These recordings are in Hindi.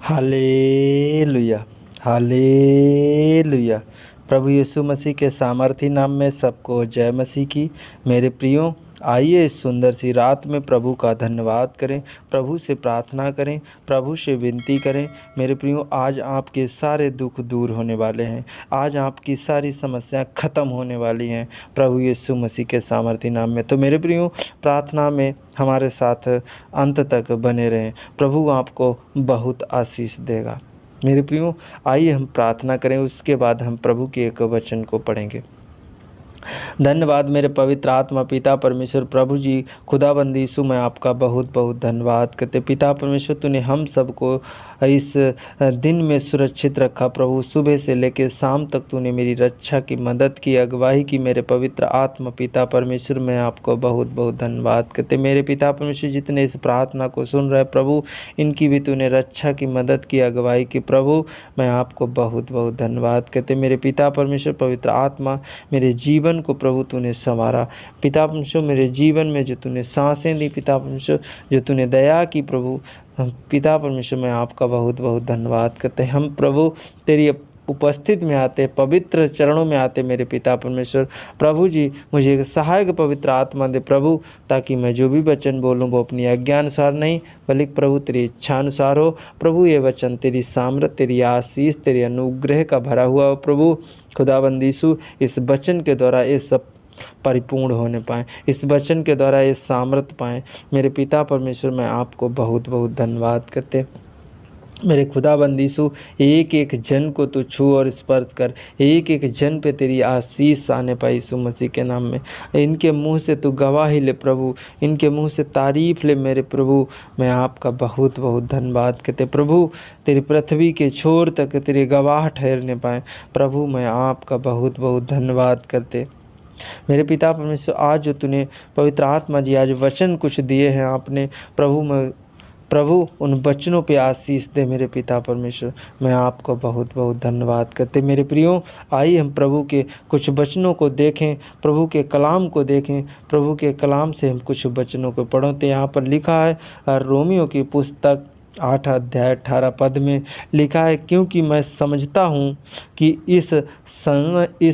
Hallelujah, hallelujah. प्रभु यीशु मसीह के सामर्थी नाम में सबको जय मसीह की। मेरे प्रियो, आइए इस सुंदर सी रात में प्रभु का धन्यवाद करें, प्रभु से प्रार्थना करें, प्रभु से विनती करें। मेरे प्रियो, आज आपके सारे दुख दूर होने वाले हैं, आज आपकी सारी समस्याएं ख़त्म होने वाली हैं प्रभु यीशु मसीह के सामर्थी नाम में। तो मेरे प्रियो, प्रार्थना में हमारे साथ अंत तक बने रहें, प्रभु आपको बहुत आशीष देगा। मेरे प्रियो, आइए हम प्रार्थना करें, उसके बाद हम प्रभु के एक वचन को पढ़ेंगे। धन्यवाद मेरे पवित्र आत्मा पिता परमेश्वर, प्रभु जी, खुदाबंद यीशु, मैं आपका बहुत बहुत धन्यवाद करते। पिता परमेश्वर, तूने हम सबको इस दिन में सुरक्षित रखा प्रभु। सुबह से लेकर शाम तक तूने मेरी रक्षा की, मदद की, अगुवाई की। मेरे पवित्र आत्मा पिता परमेश्वर, मैं आपको बहुत बहुत धन्यवाद करते। मेरे पिता परमेश्वर, जितने इस प्रार्थना को सुन रहे प्रभु, इनकी भी तूने रक्षा की, मदद की, अगुवाई की प्रभु। मैं आपको बहुत बहुत धन्यवाद करते। मेरे पिता परमेश्वर, पवित्र आत्मा, मेरे जीवन को प्रभु तूने संवारा। पिता परमेश्वर, मेरे जीवन में जो तूने सांसें दी पिता परमेश्वर, जो तूने दया की प्रभु, पिता परमेश्वर, मैं आपका बहुत बहुत धन्यवाद करते हैं। हम प्रभु तेरी उपस्थित में आते, पवित्र चरणों में आते मेरे पिता परमेश्वर। प्रभु जी, मुझे एक सहायक पवित्र आत्मा दे प्रभु, ताकि मैं जो भी वचन बोलूँ वो अपनी आज्ञानुसार नहीं, बल्कि प्रभु तेरी इच्छानुसार हो। प्रभु ये वचन तेरी सामर्थ, तेरी आशीष, तेरे अनुग्रह का भरा हुआ हो प्रभु। खुदाबंद यीशु, इस वचन के द्वारा ये सब परिपूर्ण होने पाएँ, इस वचन के द्वारा ये सामर्थ पाएँ। मेरे पिता परमेश्वर, मैं आपको बहुत बहुत धन्यवाद करते। मेरे खुदाबंद यीशु, एक एक जन को तू छू और स्पर्श कर, एक एक जन पे तेरी आशीष आने पाए यीशु मसीह के नाम में। इनके मुंह से तू गवाही ले प्रभु, इनके मुंह से तारीफ ले मेरे प्रभु। मैं आपका बहुत बहुत धन्यवाद करते प्रभु। तेरी पृथ्वी के छोर तक तेरे गवाह ठहरने पाए प्रभु। मैं आपका बहुत बहुत धन्यवाद करते। मेरे पिता परमेश्वर, आज जो तूने पवित्र आत्मा जी आज वचन कुछ दिए हैं आपने प्रभु, मैं प्रभु उन वचनों पे आशीष दे मेरे पिता परमेश्वर। मैं आपको बहुत बहुत धन्यवाद करते। मेरे प्रियो, आइए हम प्रभु के कुछ वचनों को देखें, प्रभु के कलाम को देखें। प्रभु के कलाम से हम कुछ वचनों को पढ़ों। तो यहाँ पर लिखा है रोमियो की पुस्तक 8 अध्याय 18 पद में लिखा है, क्योंकि मैं समझता हूँ कि इस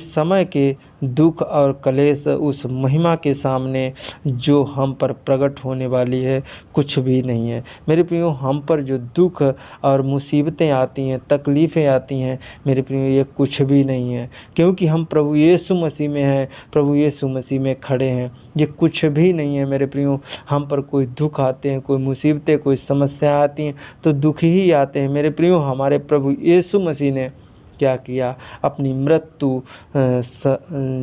समय के दुख और कलेश उस महिमा के सामने जो हम पर प्रकट होने वाली है कुछ भी नहीं है। मेरे प्रियो, हम पर जो दुख और मुसीबतें आती हैं, तकलीफ़ें आती हैं मेरे प्रियो, ये कुछ भी नहीं है, क्योंकि हम प्रभु यीशु मसीह में हैं, प्रभु यीशु मसीह में खड़े हैं। ये कुछ भी नहीं है मेरे प्रियो। हम पर कोई दुख आते हैं, कोई मुसीबतें, कोई समस्या आती हैं तो दुख ही आते हैं मेरे प्रियो। हमारे प्रभु यीशु मसीह ने क्या किया? अपनी मृत्यु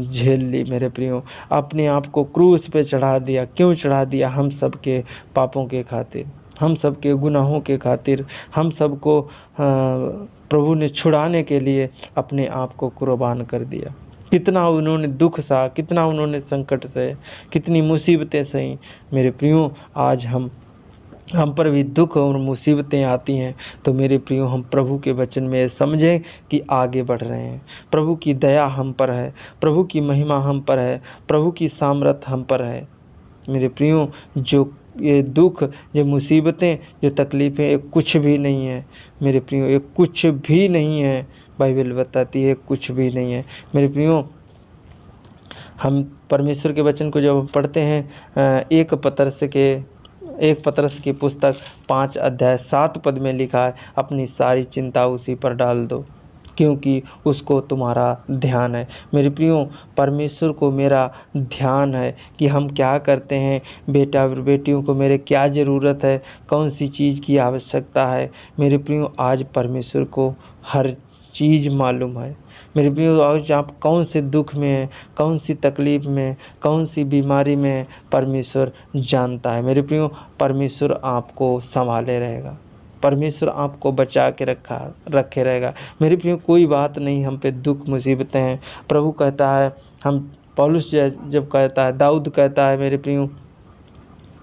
झेल ली मेरे प्रियो, अपने आप को क्रूस पे चढ़ा दिया। क्यों चढ़ा दिया? हम सब के पापों के खातिर, हम सब के गुनाहों के खातिर, हम सब को प्रभु ने छुड़ाने के लिए अपने आप को कुर्बान कर दिया। कितना उन्होंने दुख सहा, कितना उन्होंने संकट सहे, कितनी मुसीबतें सही मेरे प्रियो। आज हम पर भी दुख और मुसीबतें आती हैं तो मेरे प्रियो, हम प्रभु के वचन में समझें कि आगे बढ़ रहे हैं। प्रभु की दया हम पर है, प्रभु की महिमा हम पर है, प्रभु की सामर्थ हम पर है मेरे प्रियो। जो ये दुख, ये मुसीबतें, ये तकलीफ़ें, ये कुछ भी नहीं है मेरे प्रियो, ये कुछ भी नहीं है। बाइबल बताती है कुछ भी नहीं है मेरे प्रियो। हम परमेश्वर के वचन को जब पढ़ते हैं, एक पतरस की पुस्तक 5 अध्याय 7 पद में लिखा है, अपनी सारी चिंता उसी पर डाल दो क्योंकि उसको तुम्हारा ध्यान है। मेरे प्रियो, परमेश्वर को मेरा ध्यान है कि हम क्या करते हैं, बेटा और बेटियों को मेरे क्या ज़रूरत है, कौन सी चीज़ की आवश्यकता है। मेरे प्रियो, आज परमेश्वर को हर चीज़ मालूम है मेरे प्रियो। आज आप कौन से दुख में हैं, कौन सी तकलीफ़ में, कौन सी बीमारी में, परमेश्वर जानता है मेरे प्रियो। परमेश्वर आपको संभाले रहेगा, परमेश्वर आपको बचा के रखे रहेगा मेरे प्रियो। कोई बात नहीं हम पे दुख मुसीबतें हैं। प्रभु कहता है, हम पौलुस जब कहता है, दाऊद कहता है मेरे प्रियो,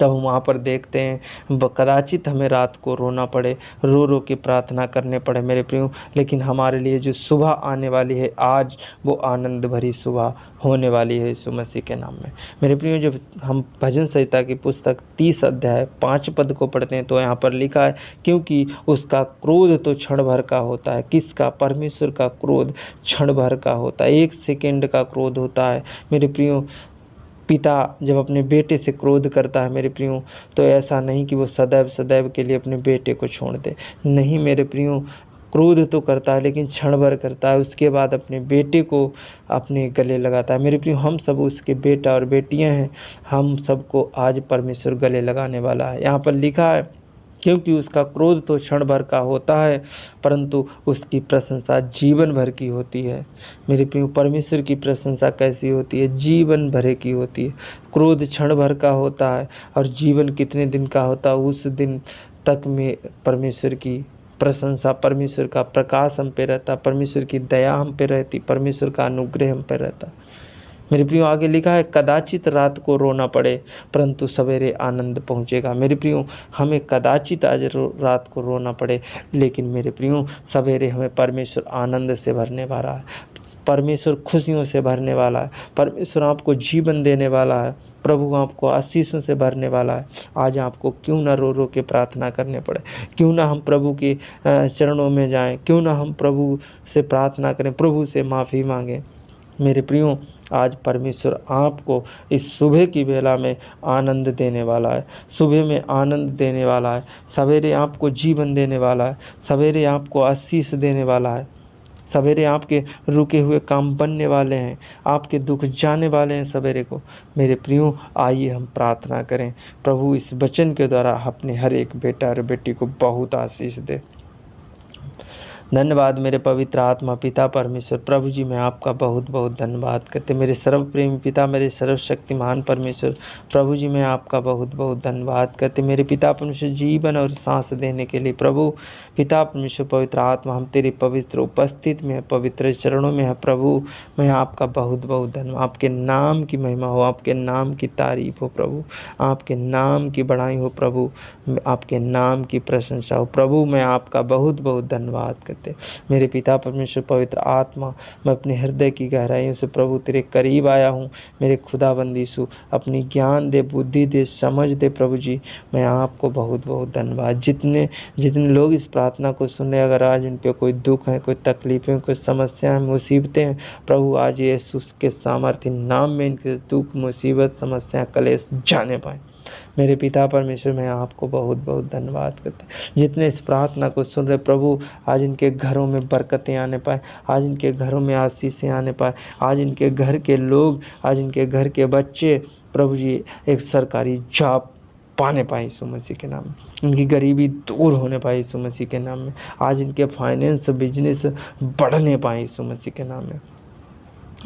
तब हम वहाँ पर देखते हैं कदाचित हमें रात को रोना पड़े, रो रो के प्रार्थना करने पड़े मेरे प्रियो, लेकिन हमारे लिए जो सुबह आने वाली है आज, वो आनंद भरी सुबह होने वाली है यीशु मसीह के नाम में। मेरे प्रियो, जब हम भजन संहिता की पुस्तक 30 अध्याय 5 पद को पढ़ते हैं तो यहाँ पर लिखा है, क्योंकि उसका क्रोध तो क्षण भर का होता है। किसका? परमेश्वर का क्रोध क्षण भर का होता है, 1 सेकेंड का क्रोध होता है मेरे प्रियो। पिता जब अपने बेटे से क्रोध करता है मेरे प्रियो, तो ऐसा नहीं कि वो सदैव सदैव के लिए अपने बेटे को छोड़ दे। नहीं मेरे प्रियो, क्रोध तो करता है लेकिन क्षण भर करता है, उसके बाद अपने बेटे को अपने गले लगाता है। मेरे प्रियो, हम सब उसके बेटा और बेटियां हैं, हम सबको आज परमेश्वर गले लगाने वाला है। यहाँ पर लिखा है, क्योंकि उसका क्रोध तो क्षण भर का होता है, परंतु उसकी प्रशंसा जीवन भर की होती है। मेरे प्रियो, परमेश्वर की प्रशंसा कैसी होती है? जीवन भर की होती है। क्रोध क्षण भर का होता है और जीवन कितने दिन का होता है? उस दिन तक में परमेश्वर की प्रशंसा, परमेश्वर का प्रकाश हम पे रहता, परमेश्वर की दया हम पे रहती, परमेश्वर का अनुग्रह हम पे रहता। मेरे प्रियो, आगे लिखा है, कदाचित रात को रोना पड़े परंतु सवेरे आनंद पहुँचेगा। मेरे प्रियो, हमें कदाचित आज रात को रोना पड़े, लेकिन मेरे प्रियो सवेरे हमें परमेश्वर आनंद से भरने वाला है, परमेश्वर खुशियों से भरने वाला है, परमेश्वर आपको जीवन देने वाला है, प्रभु आपको आशीषों से भरने वाला है। आज आपको क्यों ना रो रो के प्रार्थना करने पड़े, क्यों ना हम प्रभु के चरणों में जाएं, क्यों ना हम प्रभु से प्रार्थना करें, प्रभु से माफ़ी मांगें। मेरे प्रियो, आज परमेश्वर आपको इस सुबह की बेला में आनंद देने वाला है, सुबह में आनंद देने वाला है, सवेरे आपको जीवन देने वाला है, सवेरे आपको आशीष देने वाला है, सवेरे आपके रुके हुए काम बनने वाले हैं, आपके दुख जाने वाले हैं सवेरे को। मेरे प्रियो, आइए हम प्रार्थना करें, प्रभु इस वचन के द्वारा अपने हर एक बेटा और बेटी को बहुत आशीष दे। धन्यवाद मेरे पवित्र आत्मा पिता परमेश्वर। प्रभु जी, मैं आपका बहुत बहुत धन्यवाद करते, मेरे सर्वप्रेमी पिता, मेरे सर्वशक्तिमान परमेश्वर। प्रभु जी, मैं आपका बहुत बहुत धन्यवाद करते, मेरे पिता परमेश्वर, जीवन और सांस देने के लिए। प्रभु पिता परमेश्वर, पवित्र आत्मा, हम तेरी पवित्र उपस्थित में, पवित्र चरणों में है प्रभु। मैं आपका बहुत बहुत धन्यवाद, आपके नाम की महिमा हो, आपके नाम की तारीफ हो प्रभु, आपके नाम की बड़ाई हो प्रभु, आपके नाम की प्रशंसा हो प्रभु। मैं आपका बहुत बहुत धन्यवाद करते मेरे पिता परमेश्वर, पवित्र आत्मा, मैं अपने हृदय की गहराइयों से प्रभु तेरे करीब आया हूँ। मेरे खुदाबंद यीशु, अपनी ज्ञान दे, बुद्धि दे, समझ दे प्रभु जी। मैं आपको बहुत बहुत धन्यवाद। जितने जितने लोग इस प्रार्थना को सुन रहे, अगर आज उन पे कोई दुख है, कोई तकलीफ़ें, कोई समस्याएं, मुसीबतें हैं, प्रभु आज यीशु के सामर्थ्य नाम में इनके दुख, मुसीबत, समस्या, कलेश जाने पाए। मेरे पिता परमेश्वर, मैं आपको बहुत बहुत धन्यवाद करते। जितने इस प्रार्थना को सुन रहे प्रभु, आज इनके घरों में बरकतें आने पाए, आज इनके घरों में आशीषें आने पाए, आज इनके घर के लोग, आज इनके घर के बच्चे प्रभु जी एक सरकारी जॉब पाने पाए यीशु मसीह के नाम में, इनकी गरीबी दूर होने पाए यीशु मसीह के नाम में, आज इनके फाइनेंस बिजनेस बढ़ने पाए यीशु मसीह के नाम में।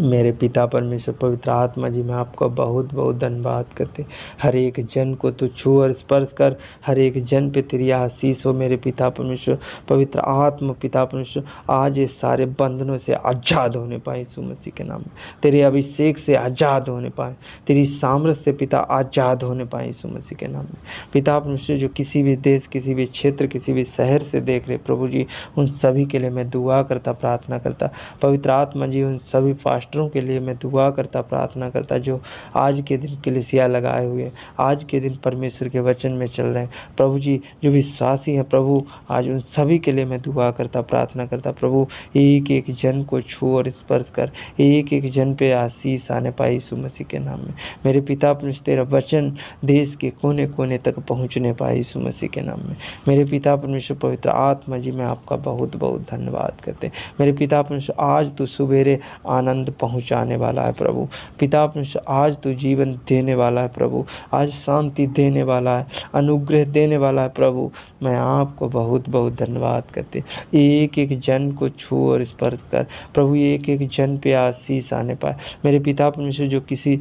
मेरे पिता परमेश्वर, पवित्र आत्मा जी, मैं आपका बहुत बहुत धन्यवाद करते। हर एक जन को तू छू और स्पर्श कर, हर एक जन पे तेरी आशीष हो मेरे पिता परमेश्वर, पवित्र आत्मा पिता परमेश्वर। आज ये सारे बंधनों से आज़ाद होने पाए यीशु मसीह के नाम में, तेरे अभिषेक से आज़ाद होने पाए, तेरी सामर्थ्य से पिता आज़ाद होने पाए यीशु मसीह के नाम में। पिता परमेश्वर, जो किसी भी देश, किसी भी क्षेत्र, किसी भी शहर से देख रहे प्रभु जी, उन सभी के लिए मैं दुआ करता, प्रार्थना करता। पवित्र आत्मा जी, उन सभी पास्टरों के लिए मैं दुआ करता, प्रार्थना करता, जो आज के दिन कलीसिया लगाए हुए, आज के दिन परमेश्वर के वचन में चल रहे हैं प्रभु जी, जो विश्वासी हैं प्रभु, आज उन सभी के लिए मैं दुआ करता, प्रार्थना करता। प्रभु, एक एक जन को छू और स्पर्श कर, एक एक जन पे आशीष आने पाए यीशु मसीह के नाम में। मेरे पिता परमेश्वर, तेरा वचन देश के कोने कोने तक पहुँचने पाए यीशु मसीह के नाम में। मेरे पिता परमेश्वर, पवित्र आत्मा जी, मैं आपका बहुत बहुत धन्यवाद करते। मेरे पिता परमेश्वर, आज तो सुबेरे आनंद पहुंचाने वाला है प्रभु, पिता परमेश्वर, आज तू जीवन देने वाला है प्रभु, आज शांति देने वाला है, अनुग्रह देने वाला है प्रभु। मैं आपको बहुत बहुत धन्यवाद करते। एक एक जन को छू और स्पर्श कर प्रभु, एक एक जन पे आशीष आने पाए। मेरे पिता परमेश्वर, जो किसी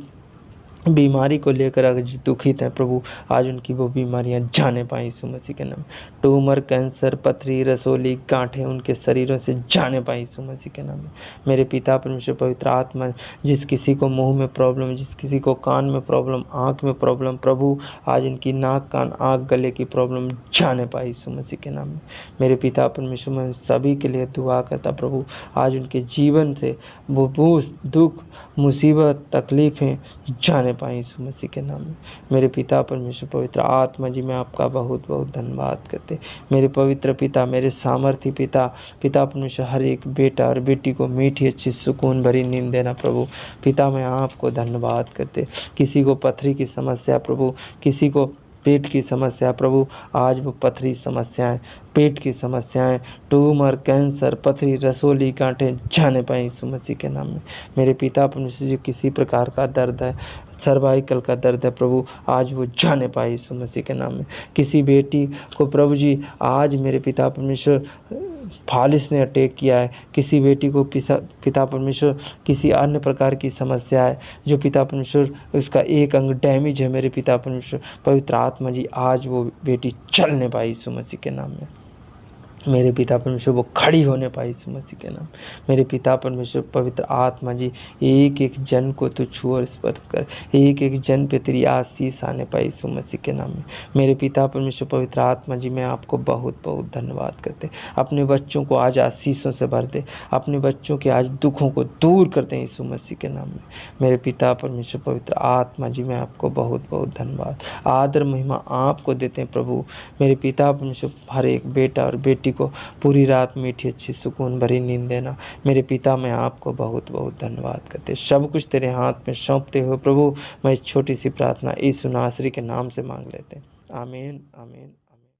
बीमारी को लेकर अगर जो दुखित हैं प्रभु, आज उनकी वो बीमारियां जाने पाएँ यीशु मसीह के नाम में। ट्यूमर, कैंसर, पथरी, रसोली, गांठें उनके शरीरों से जाने पाएँ यीशु मसीह के नाम में। मेरे पिता परमेश्वर पवित्र आत्मा, जिस किसी को मुंह में प्रॉब्लम, जिस किसी को कान में प्रॉब्लम, आँख में प्रॉब्लम, प्रभु आज इनकी नाक, कान, आँख, गले की प्रॉब्लम जाने पाए यीशु मसीह के नाम में। मेरे पिता परमेश्वर, मैं सभी के लिए दुआ करता प्रभु, आज उनके जीवन से वो बोझ, दुख, मुसीबत, तकलीफ़ें जाने पाए यीशु मसीह के नाम में। मेरे पिता परमेश्वर पवित्र आत्मा जी, मैं आपका बहुत बहुत धन्यवाद करते। मेरे पवित्र पिता, मेरे सामर्थी पिता, पिता परमेश्वर, हर एक बेटा और बेटी को मीठी अच्छी सुकून भरी नींद देना प्रभु। पिता मैं आपको धन्यवाद करते। किसी को पथरी की समस्या प्रभु, किसी को पेट की समस्या प्रभु, आज वो पथरी समस्याएं, पेट की समस्याएं, ट्यूमर, कैंसर, पथरी, रसोली, गांठें जाने पाए यीशु मसीह के नाम में। मेरे पिता परमेश्वर जी, किसी प्रकार का दर्द है, सर्वाइकल का दर्द है प्रभु, आज वो जाने पाए यीशु मसीह के नाम में। किसी बेटी को प्रभु जी, आज मेरे पिता परमेश्वर फालिस ने अटैक किया है, किसी बेटी को पिता परमेश्वर किसी अन्य प्रकार की समस्या है, जो पिता परमेश्वर उसका एक अंग डैमेज है, मेरे पिता परमेश्वर पवित्र आत्मा जी, आज वो बेटी चलने पाई यीशु मसीह के नाम में। मेरे पिता परमेश्वर वो खड़ी होने पाई यीशु मसीह के नाम। मेरे पिता परमेश्वर पवित्र आत्मा जी, एक एक जन को तू छू और स्पर्श कर, एक एक जन पे तेरी आशीष आने पाई यीशु मसीह के नाम में। मेरे पिता परमेश्वर पवित्र आत्मा जी, मैं आपको बहुत बहुत धन्यवाद करते। अपने बच्चों को आज आशीषों से भर दे, अपने बच्चों के आज दुखों को दूर करते हैं यीशु मसीह के नाम में। मेरे पिता परमेश्वर पवित्र आत्मा जी, मैं आपको बहुत बहुत धन्यवाद, आदर महिमा आपको देते हैं प्रभु। मेरे पिता परमेश्वर हर एक बेटा और बेटी को पूरी रात मीठी अच्छी सुकून भरी नींद देना। मेरे पिता मैं आपको बहुत बहुत धन्यवाद करते, सब कुछ तेरे हाथ में सौंपते हुए प्रभु, मैं छोटी सी प्रार्थना यीशु नासरी के नाम से मांग लेते। आमीन आमीन।